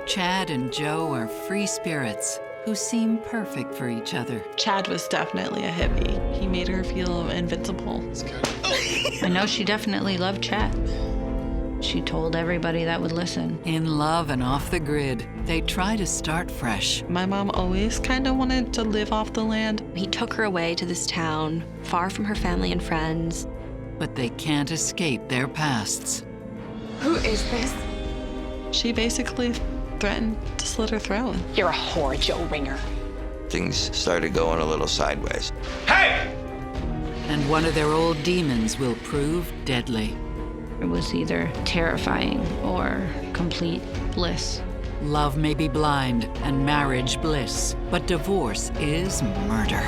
Chad and Joe are free spirits who seem perfect for each other. Chad was definitely a hippie. He made her feel invincible. I know she definitely loved Chad. She told everybody that would listen. In love and off the grid, they try to start fresh. My mom always kind of wanted to live off the land. He took her away to this town, far from her family and friends. But they can't escape their pasts. Who is this? She basically threatened to slit her throat. You're a whore, Joe Ringer. Things started going a little sideways. Hey! And one of their old demons will prove deadly. It was either terrifying or complete bliss. Love may be blind and marriage bliss, but divorce is murder.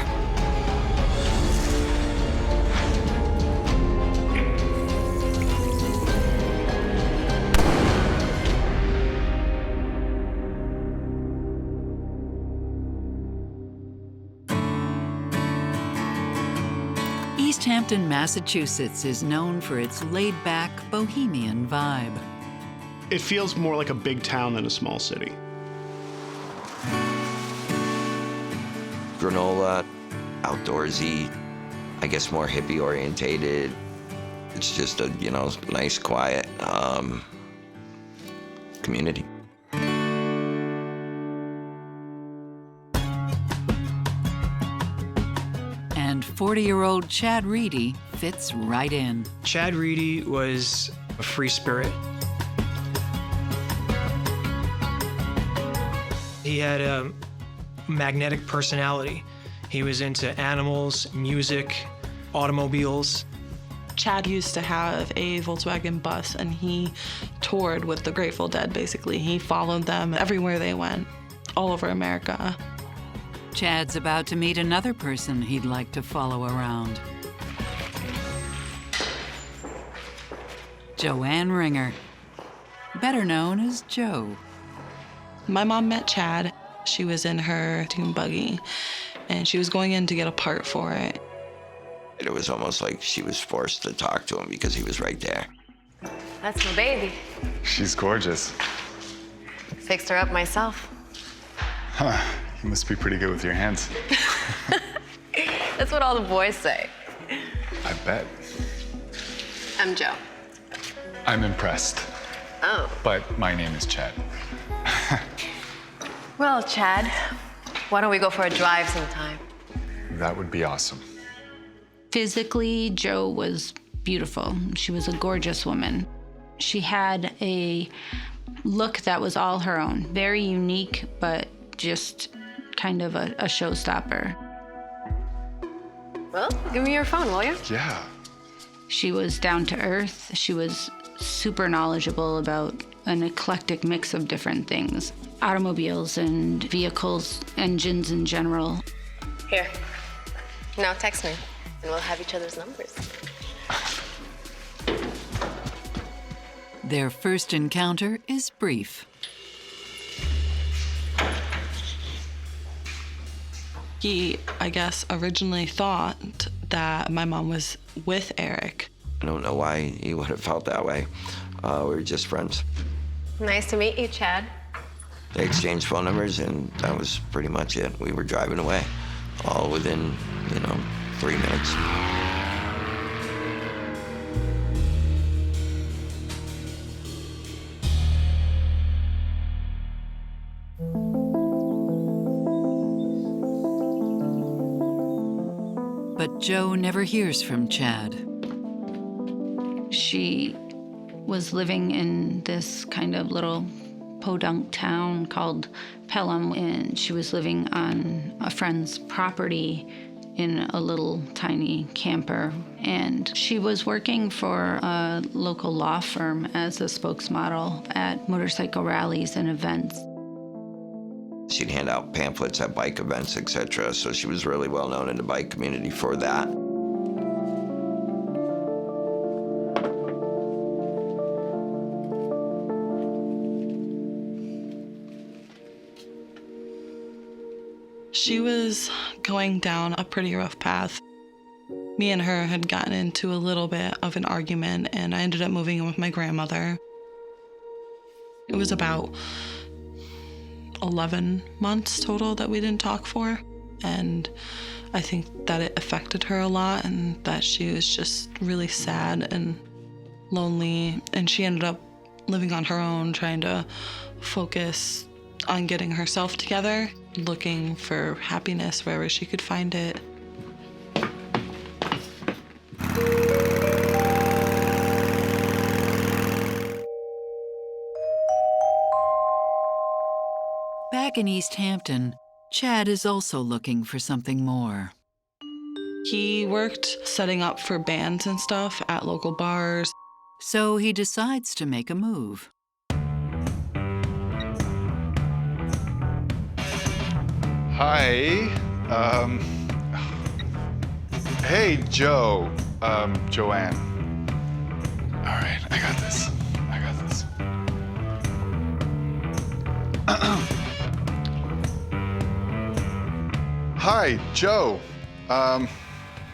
East Hampton, Massachusetts is known for its laid-back, bohemian vibe. It feels more like a big town than a small city. Granola, outdoorsy, I guess more hippie orientated. It's just a, nice, quiet community. And 40-year-old Chad Reedy fits right in. Chad Reedy was a free spirit. He had a magnetic personality. He was into animals, music, automobiles. Chad used to have a Volkswagen bus, and he toured with the Grateful Dead, basically. He followed them everywhere they went, all over America. Chad's about to meet another person he'd like to follow around. Joanne Ringer, better known as Jo. My mom met Chad. She was in her dune buggy, and she was going in to get a part for it. It was almost like she was forced to talk to him because he was right there. That's my baby. She's gorgeous. Fixed her up myself. Huh. You must be pretty good with your hands. That's what all the boys say. I bet. I'm Joe. I'm impressed. Oh. But my name is Chad. Well, Chad, why don't we go for a drive sometime? That would be awesome. Physically, Jo was beautiful. She was a gorgeous woman. She had a look that was all her own, very unique, but just kind of a showstopper. Well, give me your phone, will you? Yeah. She was down to earth. She was super knowledgeable about an eclectic mix of different things. Automobiles and vehicles, engines in general. Here. Now text me, and we'll have each other's numbers. Their first encounter is brief. He, I guess, originally thought that my mom was with Eric. I don't know why he would have felt that way. We were just friends. Nice to meet you, Chad. They exchanged phone numbers, and that was pretty much it. We were driving away, all within, 3 minutes. But Jo never hears from Chad. She was living in this kind of little podunk town called Pelham, and she was living on a friend's property in a little tiny camper. And she was working for a local law firm as a spokesmodel at motorcycle rallies and events. She'd hand out pamphlets at bike events, etc., so she was really well known in the bike community for that. She was going down a pretty rough path. Me and her had gotten into a little bit of an argument, and I ended up moving in with my grandmother. It was about 11 months total that we didn't talk for. And I think that it affected her a lot and that she was just really sad and lonely. And she ended up living on her own, trying to focus on getting herself together, looking for happiness wherever she could find it. Back in East Hampton, Chad is also looking for something more. He worked setting up for bands and stuff at local bars. So he decides to make a move. Hi. Hey, Joe. Joanne. All right, I got this. Hi, Joe.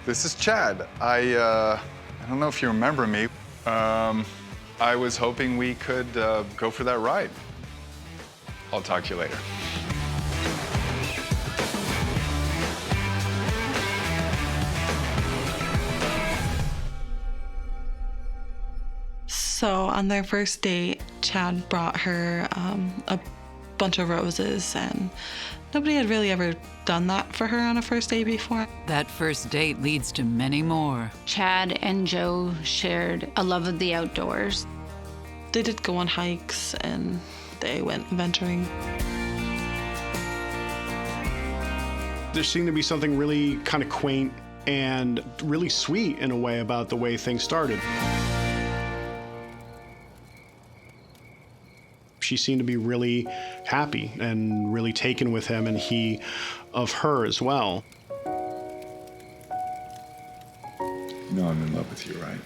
This is Chad. I don't know if you remember me. I was hoping we could go for that ride. I'll talk to you later. So on their first date, Chad brought her a bunch of roses, and nobody had really ever done that for her on a first date before. That first date leads to many more. Chad and Joe shared a love of the outdoors. They did go on hikes and they went venturing. There seemed to be something really kind of quaint and really sweet in a way about the way things started. She seemed to be really happy and really taken with him, and he of her as well. You know I'm in love with you, right?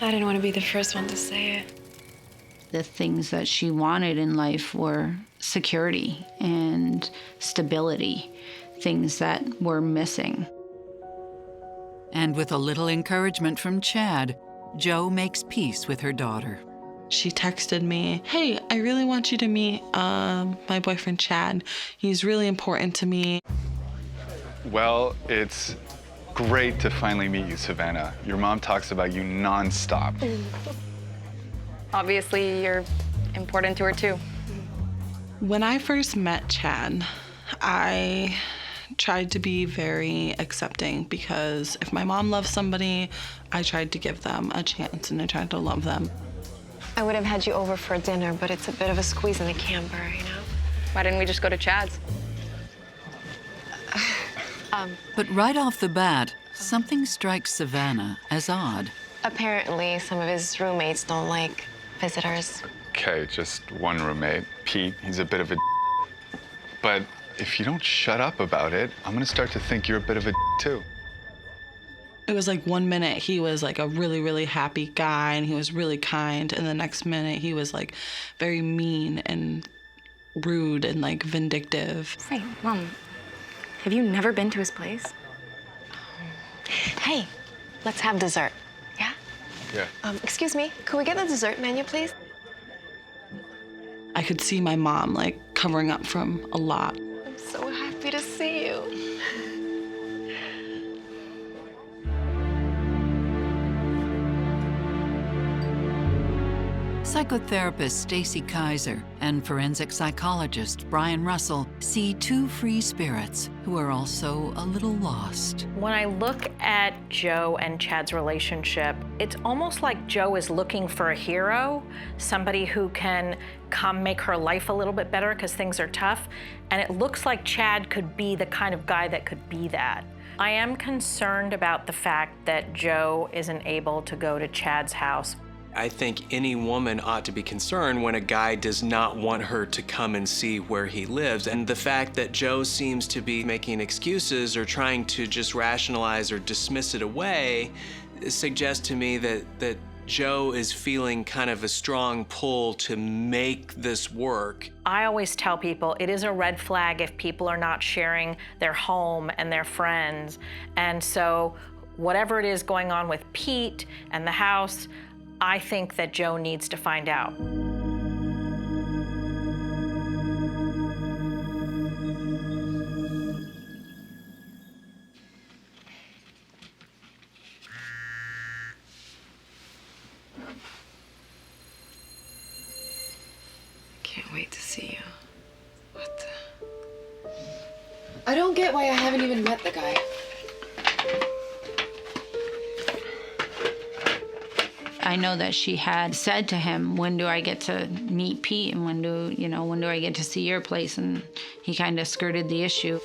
I didn't want to be the first one to say it. The things that she wanted in life were security and stability, things that were missing. And with a little encouragement from Chad, Jo makes peace with her daughter. She texted me, "Hey, I really want you to meet my boyfriend Chad. He's really important to me." Well, it's great to finally meet you, Savannah. Your mom talks about you nonstop. Obviously, you're important to her too. When I first met Chad, I tried to be very accepting because if my mom loves somebody, I tried to give them a chance and I tried to love them. I would have had you over for dinner, but it's a bit of a squeeze in the camper, you know? Why didn't we just go to Chad's? But right off the bat, something strikes Savannah as odd. Apparently, some of his roommates don't like visitors. Okay, just one roommate, Pete. He's a bit of a but if you don't shut up about it, I'm gonna start to think you're a bit of a too. It was like 1 minute he was like a really, really happy guy and he was really kind, and the next minute he was like very mean and rude and like vindictive. Say, Mom, have you never been to his place? Hey, let's have dessert, yeah? Yeah. Excuse me, could we get the dessert menu, please? I could see my mom like covering up from a lot. I'm so happy to see you. Psychotherapist Stacy Kaiser and forensic psychologist Brian Russell see two free spirits who are also a little lost. When I look at Jo and Chad's relationship, it's almost like Jo is looking for a hero, somebody who can come make her life a little bit better because things are tough. And it looks like Chad could be the kind of guy that could be that. I am concerned about the fact that Jo isn't able to go to Chad's house. I think any woman ought to be concerned when a guy does not want her to come and see where he lives. And the fact that Jo seems to be making excuses or trying to just rationalize or dismiss it away suggests to me that Jo is feeling kind of a strong pull to make this work. I always tell people it is a red flag if people are not sharing their home and their friends. And so Whatever it is going on with Pete and the house, I think that Joe needs to find out. Can't wait to see you. What the? I don't get why I haven't even met the guy. I know that she had said to him, when do I get to meet Pete and when do I get to see your place? And he kind of skirted the issue.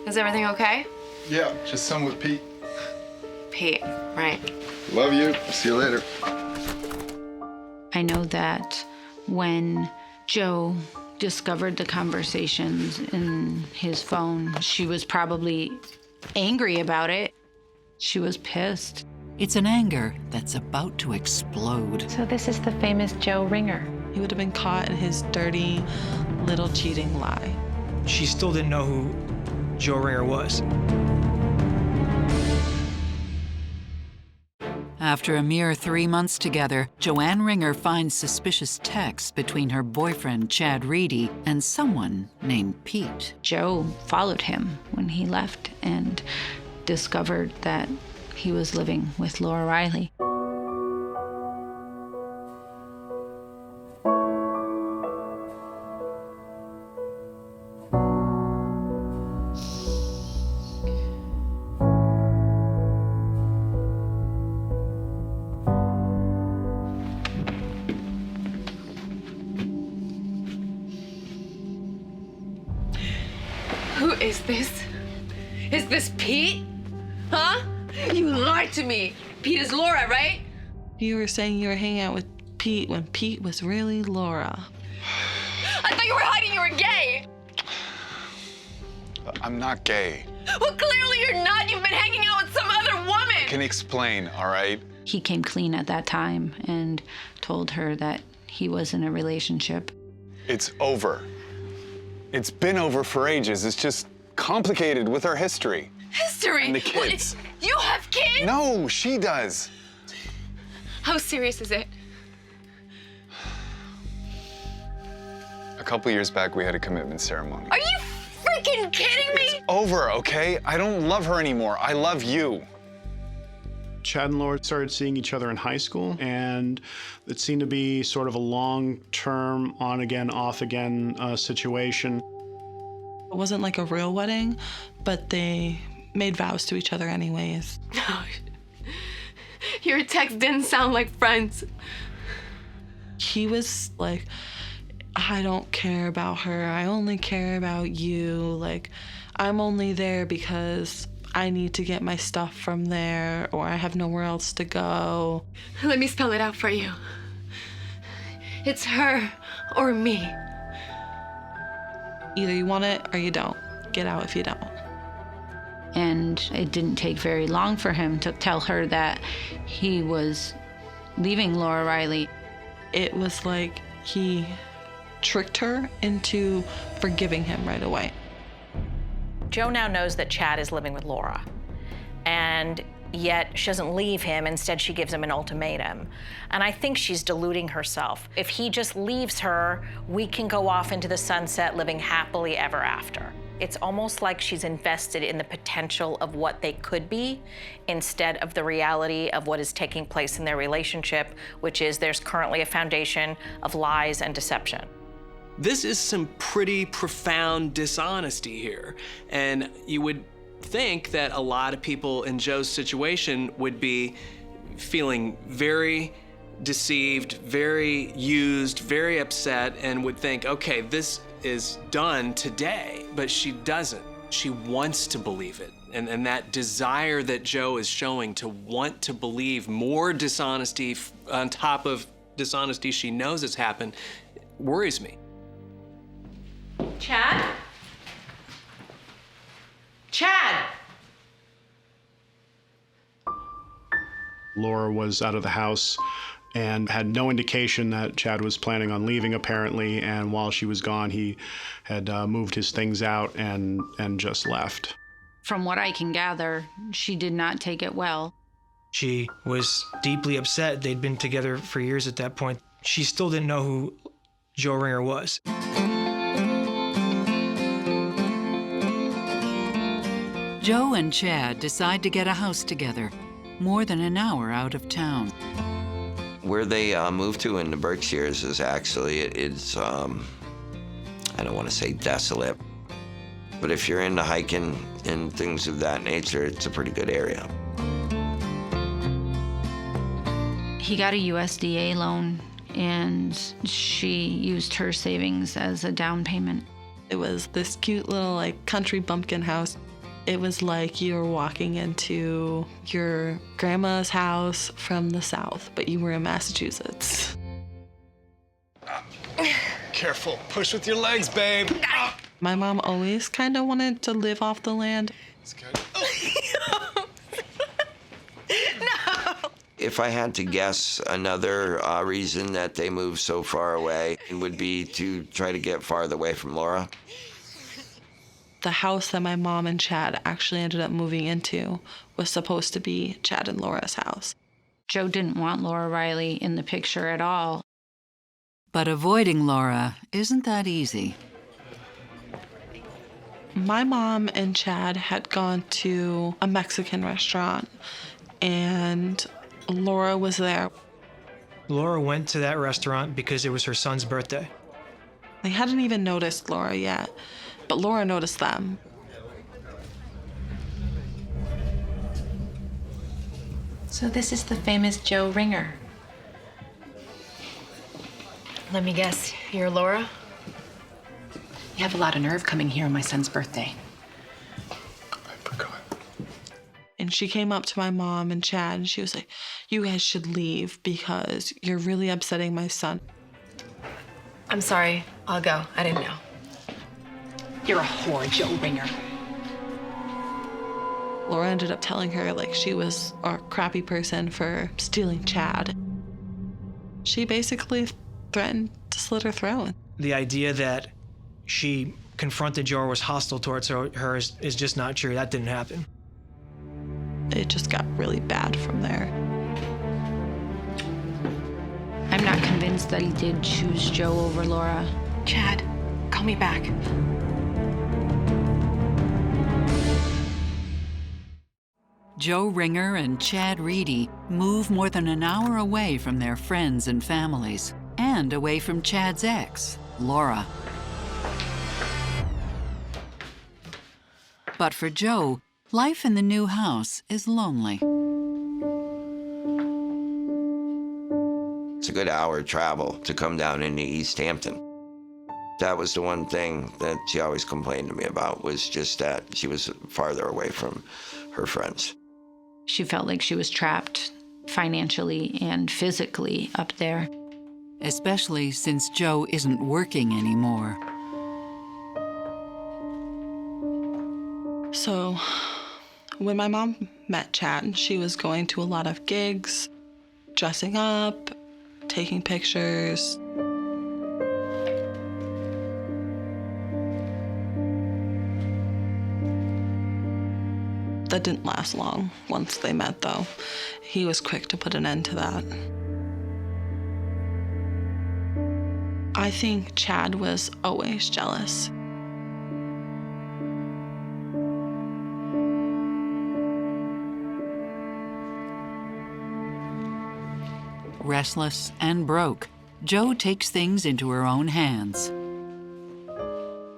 Is everything okay? Yeah, just some with Pete. Pete, right. Love you. See you later. I know that when Joe discovered the conversations in his phone, she was probably angry about it. She was pissed. It's an anger that's about to explode. So this is the famous Joe Ringer. He would have been caught in his dirty little cheating lie. She still didn't know who Joe Ringer was. After a mere 3 months together, Joanne Ringer finds suspicious texts between her boyfriend, Chad Reedy, and someone named Pete. Joe followed him when he left and discovered that he was living with Laura Riley. Who is this? Is this Pete? Huh? You lied to me. Pete is Laura, right? You were saying you were hanging out with Pete when Pete was really Laura. I thought you were hiding you were gay. I'm not gay. Well, clearly you're not. You've been hanging out with some other woman. I can explain, all right? He came clean at that time and told her that he was in a relationship. It's over. It's been over for ages. It's just complicated with our history. History? And the kids. What? You have kids? No, she does. How serious is it? A couple years back, we had a commitment ceremony. Are you freaking kidding me? It's over, okay? I don't love her anymore. I love you. Chad and Laura started seeing each other in high school, and it seemed to be sort of a long-term, on-again, off-again situation. It wasn't like a real wedding, but they made vows to each other anyways. Your text didn't sound like friends. He was like, I don't care about her. I only care about you. Like, I'm only there because I need to get my stuff from there, or I have nowhere else to go. Let me spell it out for you. It's her or me. Either you want it or you don't. Get out if you don't. And it didn't take very long for him to tell her that he was leaving Laura Riley. It was like he tricked her into forgiving him right away. Joe now knows that Chad is living with Laura, and yet she doesn't leave him. Instead, she gives him an ultimatum. And I think she's deluding herself. If he just leaves her, we can go off into the sunset living happily ever after. It's almost like she's invested in the potential of what they could be instead of the reality of what is taking place in their relationship, which is there's currently a foundation of lies and deception. This is some pretty profound dishonesty here. And you would think that a lot of people in Joe's situation would be feeling very deceived, very used, very upset, and would think, okay, this is done today, but she doesn't. She wants to believe it. And that desire that Joe is showing to want to believe more dishonesty on top of dishonesty she knows has happened worries me. Chad? Chad! Laura was out of the house and had no indication that Chad was planning on leaving, apparently. And while she was gone, he had moved his things out and just left. From what I can gather, she did not take it well. She was deeply upset. They'd been together for years at that point. She still didn't know who Joe Ringer was. Joe and Chad decide to get a house together, more than an hour out of town. Where they moved to in the Berkshires is actually, it's, I don't want to say desolate, but if you're into hiking and things of that nature, it's a pretty good area. He got a USDA loan, and she used her savings as a down payment. It was this cute little like country bumpkin house. It was like you were walking into your grandma's house from the South, but you were in Massachusetts. Careful, push with your legs, babe. My mom always kind of wanted to live off the land. It's good. If I had to guess, another reason that they moved so far away would be to try to get farther away from Laura. The house that my mom and Chad actually ended up moving into was supposed to be Chad and Laura's house. Joe didn't want Laura Riley in the picture at all. But avoiding Laura isn't that easy. My mom and Chad had gone to a Mexican restaurant, and Laura was there. Laura went to that restaurant because it was her son's birthday. They hadn't even noticed Laura yet, but Laura noticed them. So this is the famous Joe Ringer. Let me guess, you're Laura? You have a lot of nerve coming here on my son's birthday. I forgot. And she came up to my mom and Chad, and she was like, "You guys should leave because you're really upsetting my son." I'm sorry, I'll go. I didn't know. You're a whore, Joe Ringer. Laura ended up telling her like she was a crappy person for stealing Chad. She basically threatened to slit her throat. The idea that she confronted Joe or was hostile towards her is just not true. That didn't happen. It just got really bad from there. I'm not convinced that he did choose Joe over Laura. Chad, call me back. Joe Ringer and Chad Reedy move more than an hour away from their friends and families, and away from Chad's ex, Laura. But for Joe, life in the new house is lonely. It's a good hour travel to come down into East Hampton. That was the one thing that she always complained to me about, was just that she was farther away from her friends. She felt like she was trapped financially and physically up there. Especially since Joe isn't working anymore. So when my mom met Chad, she was going to a lot of gigs, dressing up, taking pictures. That didn't last long once they met, though. He was quick to put an end to that. I think Chad was always jealous. Restless and broke, Jo takes things into her own hands.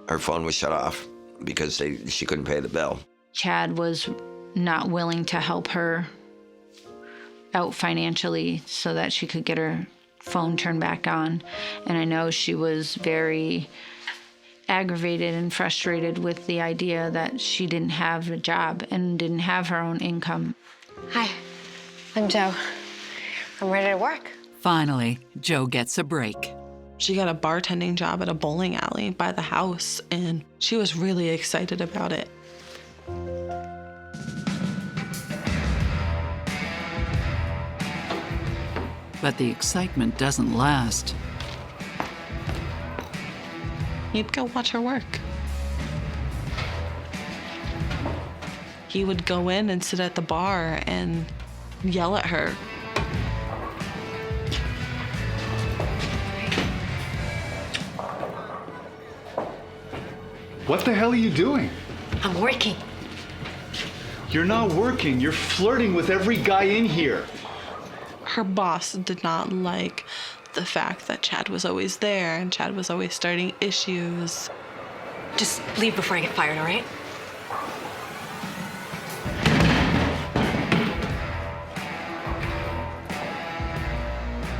Her phone was shut off because she couldn't pay the bill. Chad was not willing to help her out financially so that she could get her phone turned back on. And I know she was very aggravated and frustrated with the idea that she didn't have a job and didn't have her own income. Hi, I'm Jo. I'm ready to work. Finally, Jo gets a break. She got a bartending job at a bowling alley by the house, and she was really excited about it. But the excitement doesn't last. He'd go watch her work. He would go in and sit at the bar and yell at her. What the hell are you doing? I'm working. You're not working. You're flirting with every guy in here. Her boss did not like the fact that Chad was always there and Chad was always starting issues. Just leave before I get fired, all right?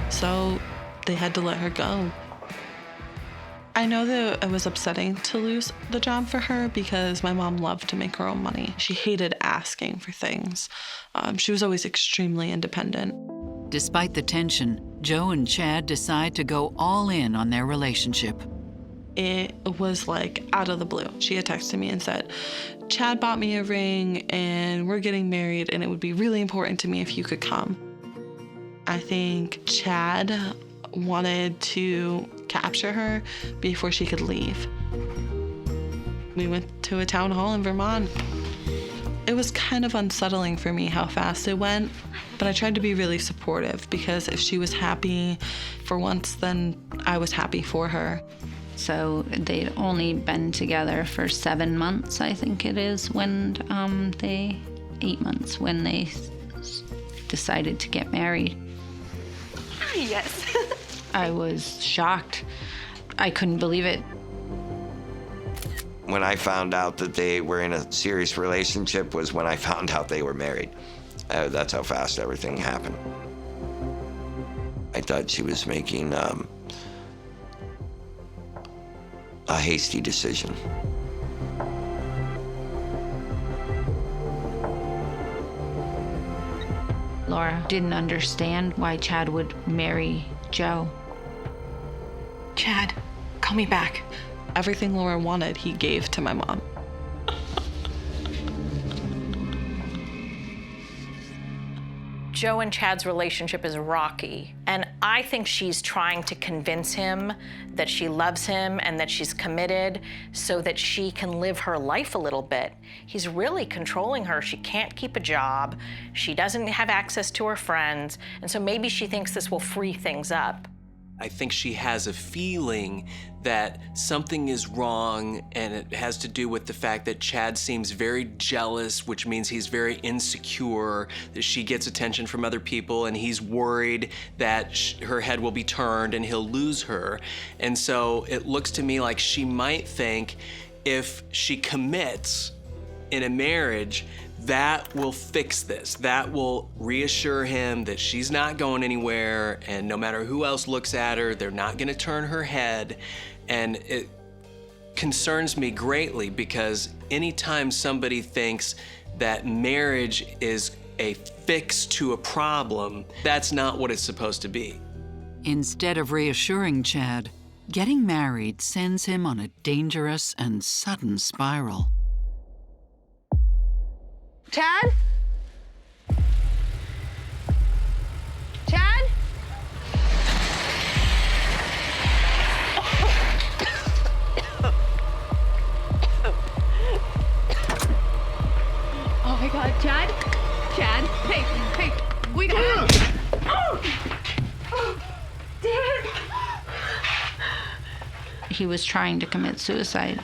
So they had to let her go. I know that it was upsetting to lose the job for her because my mom loved to make her own money. She hated asking for things. She was always extremely independent. Despite the tension, Joe and Chad decide to go all in on their relationship. It was like out of the blue. She had texted me and said, Chad bought me a ring and we're getting married and it would be really important to me if you could come. I think Chad wanted to capture her before she could leave. We went to a town hall in Vermont. It was kind of unsettling for me how fast it went, but I tried to be really supportive because if she was happy for once, then I was happy for her. So they'd only been together for 7 months, I think it is, when 8 months, when they decided to get married. Yes. I was shocked. I couldn't believe it. When I found out that they were in a serious relationship was when I found out they were married. That's how fast everything happened. I thought she was making a hasty decision. Laura didn't understand why Chad would marry Joe. Chad, call me back. Everything Laura wanted, he gave to my mom. Joe and Chad's relationship is rocky, and I think she's trying to convince him that she loves him and that she's committed so that she can live her life a little bit. He's really controlling her. She can't keep a job. She doesn't have access to her friends, and so maybe she thinks this will free things up. I think she has a feeling that something is wrong, and it has to do with the fact that Chad seems very jealous, which means he's very insecure, that she gets attention from other people, and he's worried that her head will be turned and he'll lose her. And so it looks to me like she might think if she commits in a marriage, that will fix this. That will reassure him that she's not going anywhere, and no matter who else looks at her, they're not gonna turn her head. And it concerns me greatly because anytime somebody thinks that marriage is a fix to a problem, that's not what it's supposed to be. Instead of reassuring Chad, getting married sends him on a dangerous and sudden spiral. Chad? Chad? Oh my God, Chad? Chad? Hey, we got it. Dad! He was trying to commit suicide.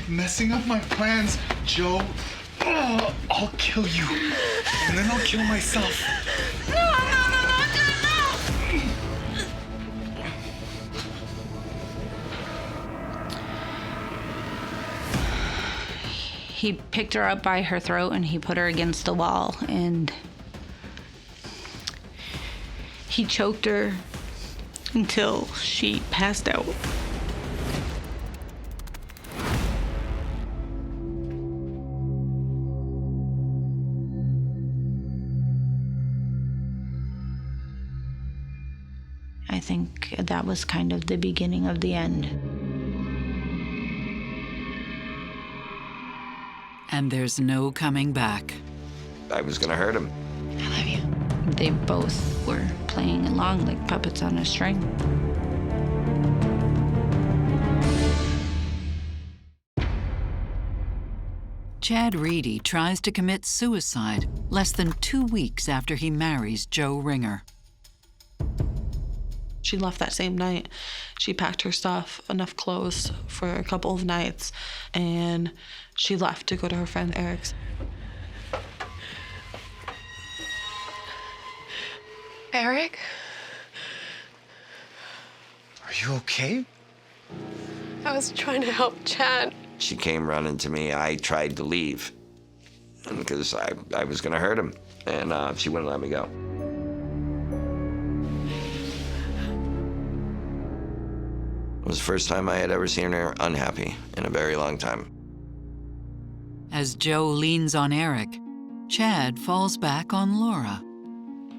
Messing up my plans, Joe. Oh, I'll kill you, and then I'll kill myself. No! He picked her up by her throat and he put her against the wall, and he choked her until she passed out. I think that was kind of the beginning of the end. And there's no coming back. I was gonna hurt him. I love you. They both were playing along like puppets on a string. Chad Reedy tries to commit suicide less than 2 weeks after he marries Joe Ringer. She left that same night. She packed her stuff, enough clothes for a couple of nights, and she left to go to her friend Eric's. Eric? Are you okay? I was trying to help Chad. She came running to me. I tried to leave because I was gonna hurt him, and she wouldn't let me go. It was the first time I had ever seen her unhappy in a very long time. As Joe leans on Eric, Chad falls back on Laura.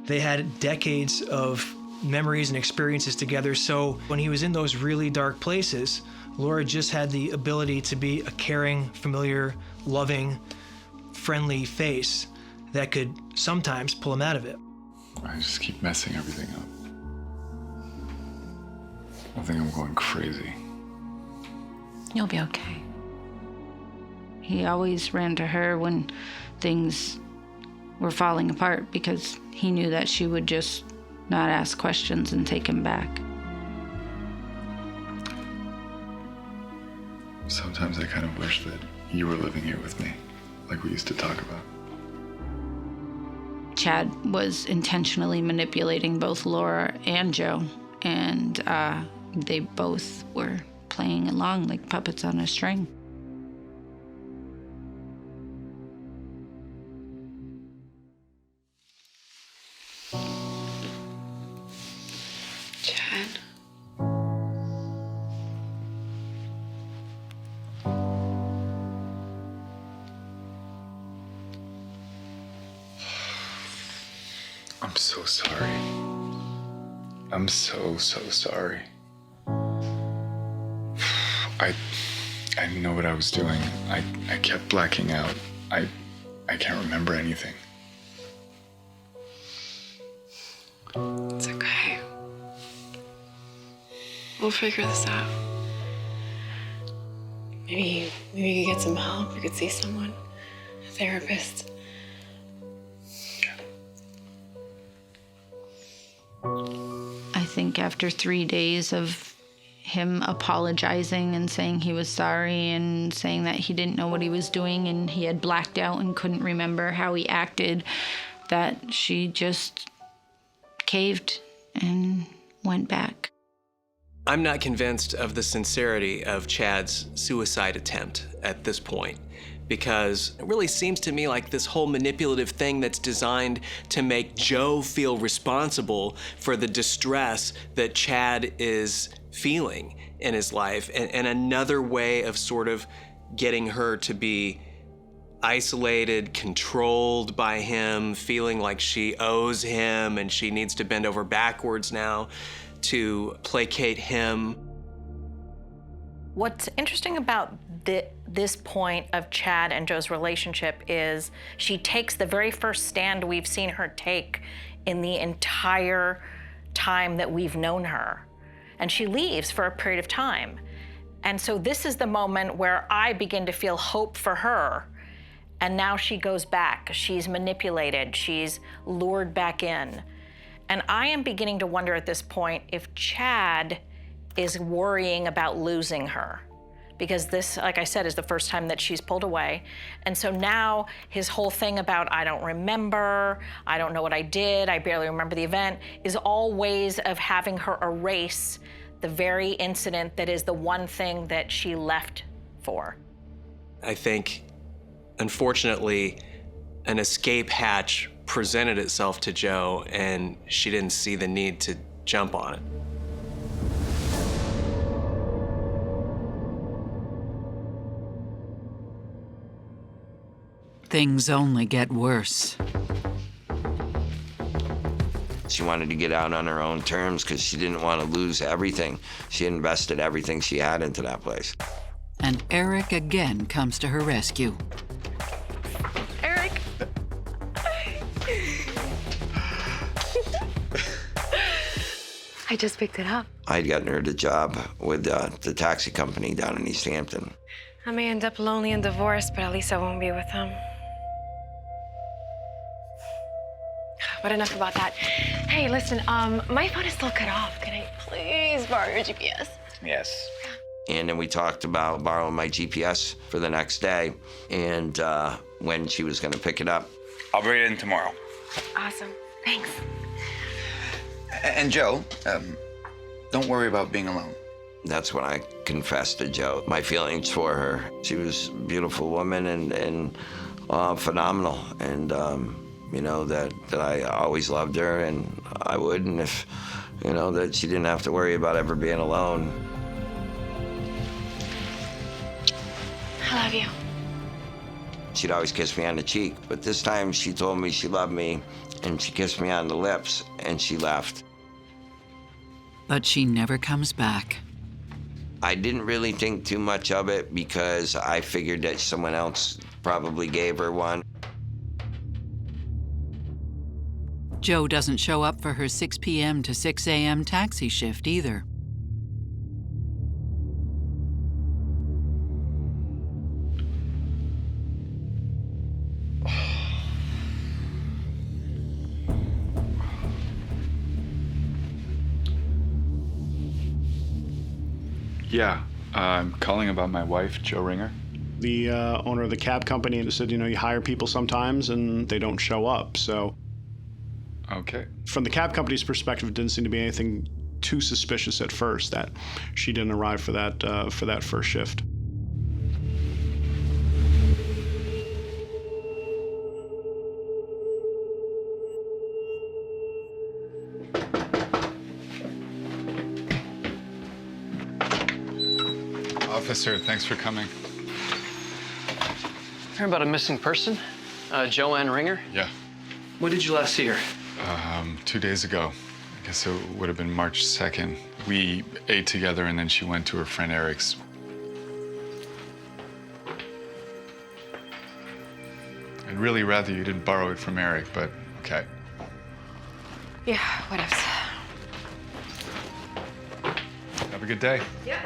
They had decades of memories and experiences together, so when he was in those really dark places, Laura just had the ability to be a caring, familiar, loving, friendly face that could sometimes pull him out of it. I just keep messing everything up. I think I'm going crazy. You'll be okay. He always ran to her when things were falling apart because he knew that she would just not ask questions and take him back. Sometimes I kind of wish that you were living here with me, like we used to talk about. Chad was intentionally manipulating both Laura and Joe, and they both were playing along like puppets on a string. Chad. I'm so sorry. I'm so sorry. I didn't know what I was doing. I kept blacking out. I can't remember anything. It's okay. We'll figure this out. Maybe you could get some help. You could see someone, a therapist. I think after 3 days of him apologizing and saying he was sorry and saying that he didn't know what he was doing and he had blacked out and couldn't remember how he acted, that she just caved and went back. I'm not convinced of the sincerity of Chad's suicide attempt at this point, because it really seems to me like this whole manipulative thing that's designed to make Joe feel responsible for the distress that Chad is feeling in his life, and another way of sort of getting her to be isolated, controlled by him, feeling like she owes him and she needs to bend over backwards now to placate him. What's interesting about this point of Chad and Joe's relationship is she takes the very first stand we've seen her take in the entire time that we've known her. And she leaves for a period of time. And so this is the moment where I begin to feel hope for her. And now she goes back. She's manipulated. She's lured back in. And I am beginning to wonder at this point if Chad is worrying about losing her. Because this, like I said, is the first time that she's pulled away. And so now his whole thing about, I don't remember, I don't know what I did, I barely remember the event, is all ways of having her erase the very incident that is the one thing that she left for. I think, unfortunately, an escape hatch presented itself to Joe and she didn't see the need to jump on it. Things only get worse. She wanted to get out on her own terms because she didn't want to lose everything. She invested everything she had into that place. And Eric again comes to her rescue. Eric. I just picked it up. I'd gotten her the job with the taxi company down in East Hampton. I may end up lonely and divorced, but at least I won't be with him. But enough about that. Hey, listen, my phone is still cut off. Can I please borrow your GPS? Yes. And then we talked about borrowing my GPS for the next day and when she was going to pick it up. I'll bring it in tomorrow. Awesome. Thanks. And Joe, don't worry about being alone. That's when I confessed to Joe my feelings for her. She was a beautiful woman and phenomenal. And, you know, that I always loved her and I would. And if, you know, that she didn't have to worry about ever being alone. I love you. She'd always kiss me on the cheek, but this time she told me she loved me and she kissed me on the lips and she left. But she never comes back. I didn't really think too much of it because I figured that someone else probably gave her one. Joe doesn't show up for her 6 p.m. to 6 a.m. taxi shift either. Yeah, I'm calling about my wife, Joe Ringer. The owner of the cab company said, you know, you hire people sometimes and they don't show up. So, okay. From the cab company's perspective, it didn't seem to be anything too suspicious at first that she didn't arrive for that first shift. Officer, thanks for coming. Heard about a missing person? Joanne Ringer? Yeah. When did you last see her? 2 days ago. I guess it would have been March 2nd. We ate together and then she went to her friend Eric's. I'd really rather you didn't borrow it from Eric, but okay. Yeah, whatever. Have a good day. Yeah.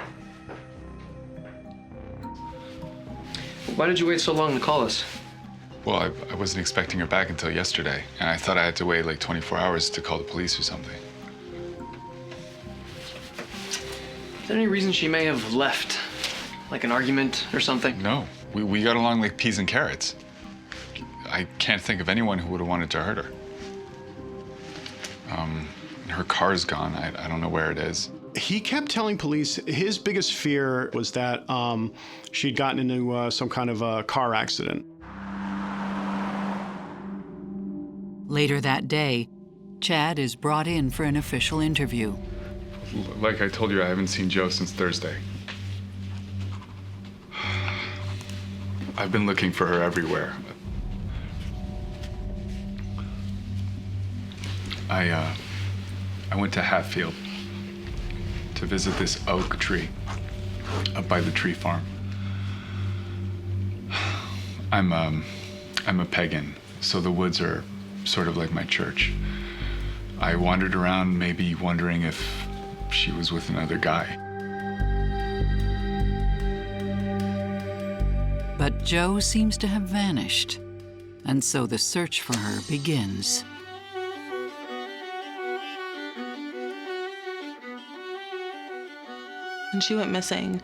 Why did you wait so long to call us? Well, I wasn't expecting her back until yesterday, and I thought I had to wait like 24 hours to call the police or something. Is there any reason she may have left? Like an argument or something? No, we got along like peas and carrots. I can't think of anyone who would have wanted to hurt her. Her car's gone. I don't know where it is. He kept telling police his biggest fear was that she'd gotten into some kind of a car accident. Later that day, Chad is brought in for an official interview. Like I told you, I haven't seen Joe since Thursday. I've been looking for her everywhere. I went to Hatfield to visit this oak tree up by the tree farm. I'm a pagan, so the woods are sort of like my church. I wandered around maybe wondering if she was with another guy. But Joe seems to have vanished, and so the search for her begins. When she went missing,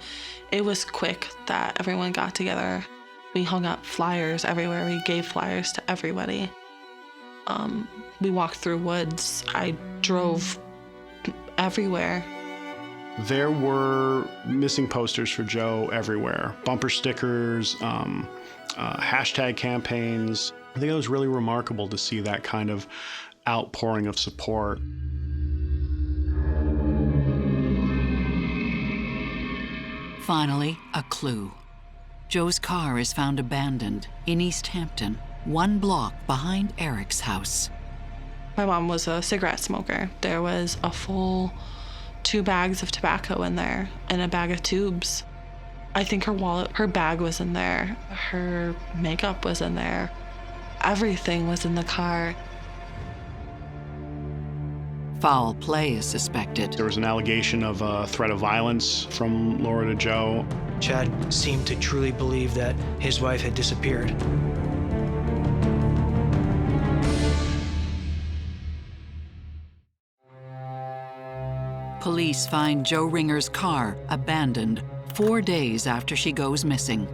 it was quick that everyone got together. We hung up flyers everywhere. We gave flyers to everybody. We walked through woods. I drove everywhere. There were missing posters for Joe everywhere. Bumper stickers, hashtag campaigns. I think it was really remarkable to see that kind of outpouring of support. Finally, a clue. Joe's car is found abandoned in East Hampton, 1 block behind Eric's house. My mom was a cigarette smoker. There was a full 2 bags of tobacco in there and a bag of tubes. I think her wallet, her bag was in there. Her makeup was in there. Everything was in the car. Foul play is suspected. There was an allegation of a threat of violence from Laura to Joe. Chad seemed to truly believe that his wife had disappeared. Police find Joe Ringer's car abandoned 4 days after she goes missing.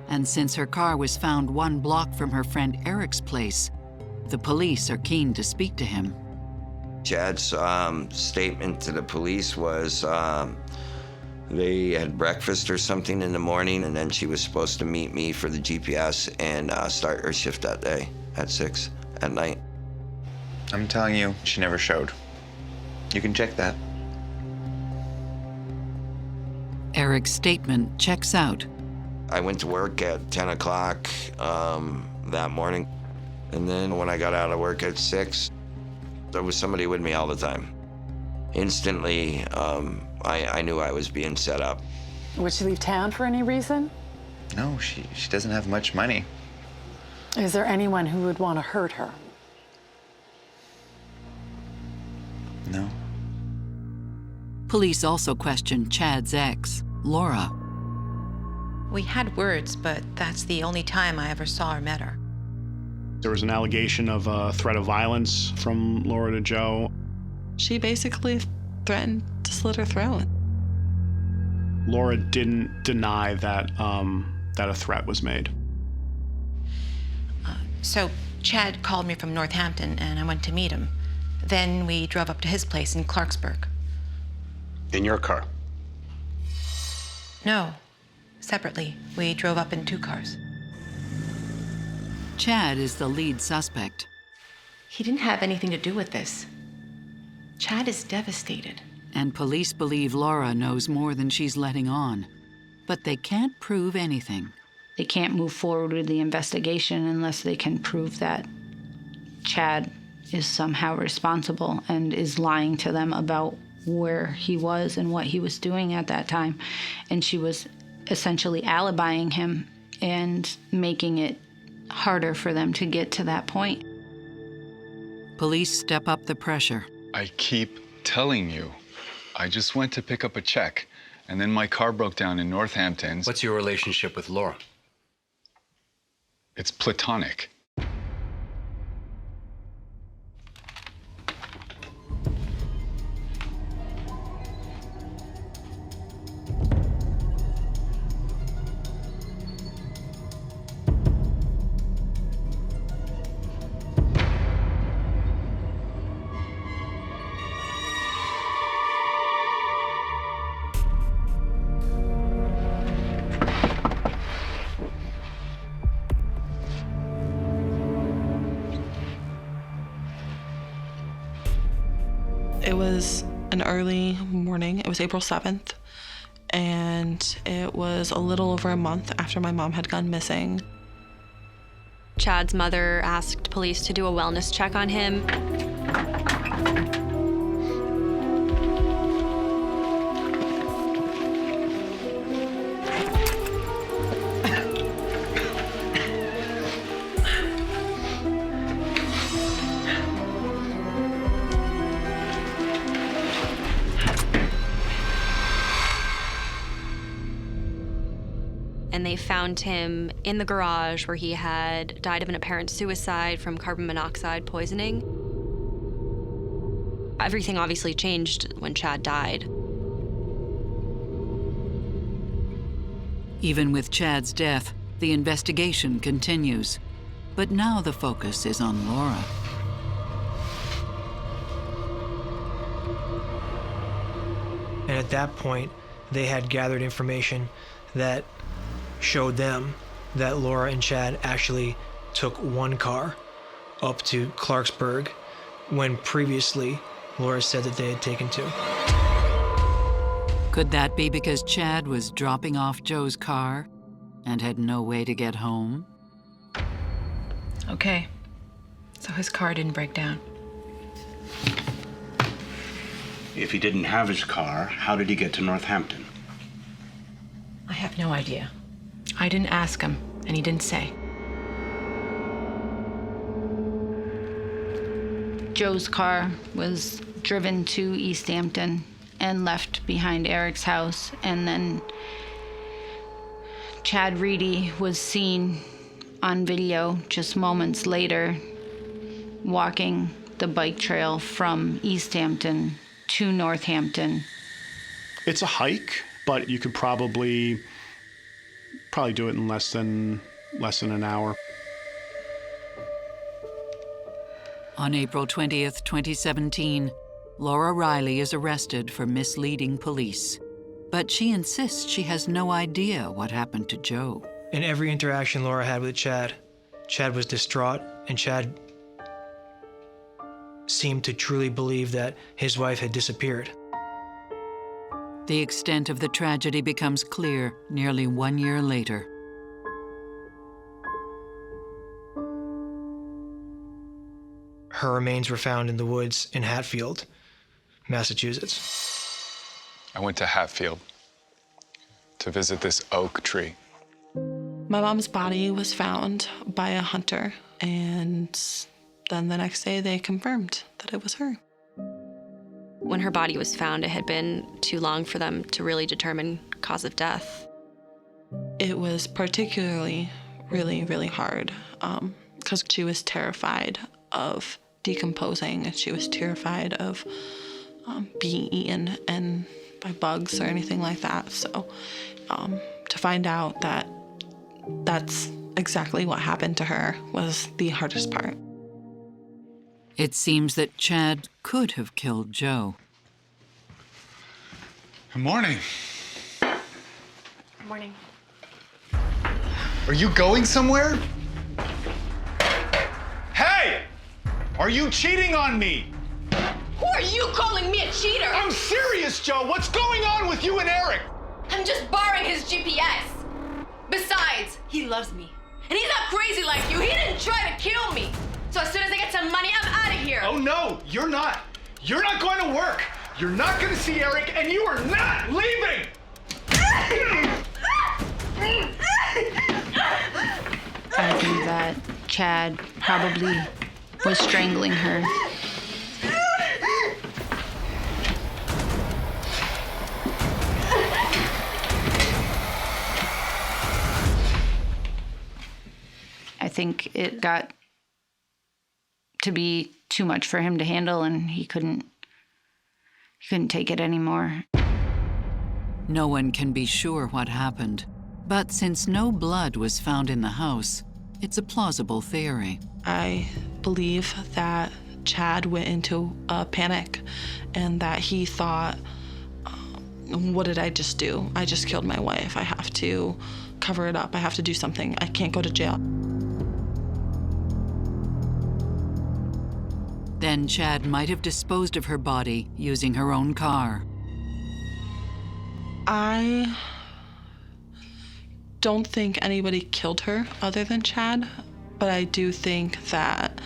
And since her car was found 1 block from her friend Eric's place, the police are keen to speak to him. Chad's statement to the police was they had breakfast or something in the morning, and then she was supposed to meet me for the GPS and start her shift that day at 6 at night. I'm telling you, she never showed. You can check that. Eric's statement checks out. I went to work at 10 o'clock that morning, and then when I got out of work at 6, there was somebody with me all the time. Instantly, I knew I was being set up. Would she leave town for any reason? No, she doesn't have much money. Is there anyone who would want to hurt her? No. Police also question Chad's ex, Laura. We had words, but that's the only time I ever saw or met her. There was an allegation of a threat of violence from Laura to Joe. She basically threatened to slit her throat. Laura didn't deny that that a threat was made. So Chad called me from Northampton, and I went to meet him. Then we drove up to his place in Clarksburg. In your car? No, separately. We drove up in 2 cars. Chad is the lead suspect. He didn't have anything to do with this. Chad is devastated. And police believe Laura knows more than she's letting on. But they can't prove anything. They can't move forward with the investigation unless they can prove that Chad is somehow responsible and is lying to them about where he was and what he was doing at that time. And she was essentially alibying him and making it harder for them to get to that point. Police step up the pressure. I keep telling you, I just went to pick up a check, and then my car broke down in Northampton. What's your relationship with Laura? It's platonic. It was an early morning. It was April 7th, and it was a little over a month after my mom had gone missing. Chad's mother asked police to do a wellness check on him. And they found him in the garage where he had died of an apparent suicide from carbon monoxide poisoning. Everything obviously changed when Chad died. Even with Chad's death, the investigation continues. But now the focus is on Laura. And at that point, they had gathered information that showed them that Laura and Chad actually took 1 car up to Clarksburg when previously Laura said that they had taken 2. Could that be because Chad was dropping off Joe's car and had no way to get home? Okay. So his car didn't break down. If he didn't have his car, how did he get to Northampton? I have no idea. I didn't ask him, and he didn't say. Joe's car was driven to East Hampton and left behind Eric's house, and then Chad Reedy was seen on video just moments later walking the bike trail from East Hampton to Northampton. It's a hike, but you could probably do it in less than an hour. On April 20th, 2017, Laura Riley is arrested for misleading police. But she insists she has no idea what happened to Joe. In every interaction Laura had with Chad was distraught, and Chad seemed to truly believe that his wife had disappeared. The extent of the tragedy becomes clear nearly 1 year later. Her remains were found in the woods in Hatfield, Massachusetts. I went to Hatfield to visit this oak tree. My mom's body was found by a hunter, and then the next day they confirmed that it was her. When her body was found, it had been too long for them to really determine cause of death. It was particularly really, really hard because she was terrified of decomposing, and she was terrified of being eaten and by bugs or anything like that. So to find out that that's exactly what happened to her was the hardest part. It seems that Chad could have killed Joe. Good morning. Good morning. Are you going somewhere? Hey! Are you cheating on me? Who are you calling me a cheater? I'm serious, Joe. What's going on with you and Eric? I'm just borrowing his GPS. Besides, he loves me. And he's not crazy like you. He didn't try to kill me. So as soon as I get some money, I'm out of here. Oh no, you're not. You're not going to work. You're not going to see Eric, and you are not leaving. I think that Chad probably was strangling her. I think it got to be too much for him to handle, and he couldn't take it anymore. No one can be sure what happened, but since no blood was found in the house, it's a plausible theory. I believe that Chad went into a panic and that he thought, what did I just do? I just killed my wife. I have to cover it up. I have to do something. I can't go to jail. Then Chad might have disposed of her body using her own car. I don't think anybody killed her other than Chad, but I do think that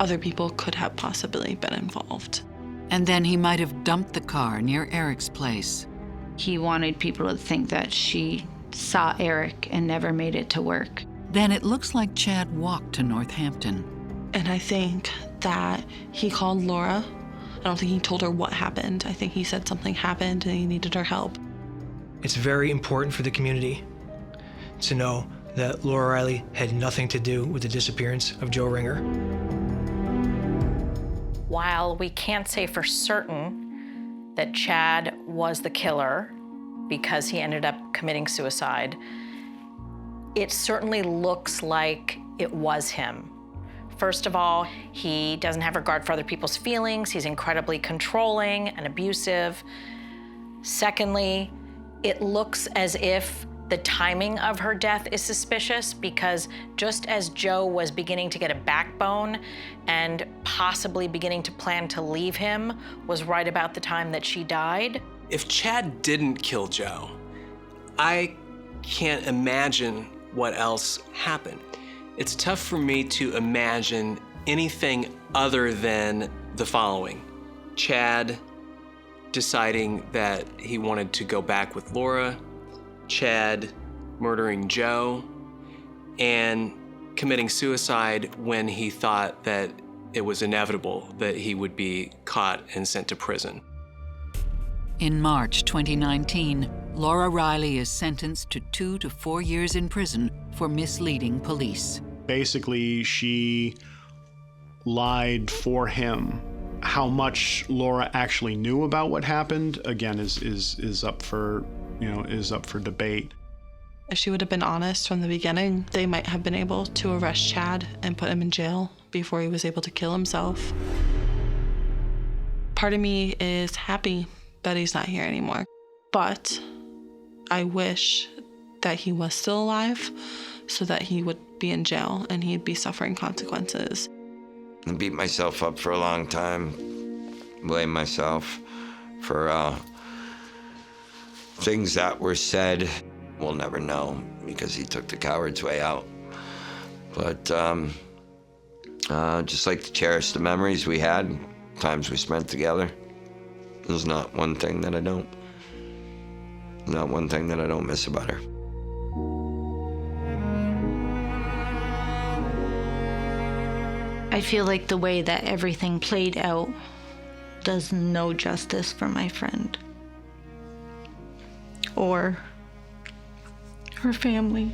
other people could have possibly been involved. And then he might have dumped the car near Eric's place. He wanted people to think that she saw Eric and never made it to work. Then it looks like Chad walked to Northampton. And I think that he called Laura. I don't think he told her what happened. I think he said something happened and he needed her help. It's very important for the community to know that Laura Riley had nothing to do with the disappearance of Joe Ringer. While we can't say for certain that Chad was the killer because he ended up committing suicide, it certainly looks like it was him. First of all, he doesn't have regard for other people's feelings. He's incredibly controlling and abusive. Secondly, it looks as if the timing of her death is suspicious, because just as Joe was beginning to get a backbone and possibly beginning to plan to leave him was right about the time that she died. If Chad didn't kill Joe, I can't imagine what else happened. It's tough for me to imagine anything other than the following: Chad deciding that he wanted to go back with Laura, Chad murdering Joe, and committing suicide when he thought that it was inevitable that he would be caught and sent to prison. In March 2019, Laura Riley is sentenced to 2 to 4 years in prison for misleading police. Basically, she lied for him. How much Laura actually knew about what happened, again, is up for debate. If she would have been honest from the beginning, they might have been able to arrest Chad and put him in jail before he was able to kill himself. Part of me is happy that he's not here anymore, but I wish that he was still alive so that he would be in jail and he'd be suffering consequences. I beat myself up for a long time, blame myself for things that were said. We'll never know because he took the coward's way out. But just like to cherish the memories we had, times we spent together. There's not one thing that I don't miss about her. I feel like the way that everything played out does no justice for my friend or her family.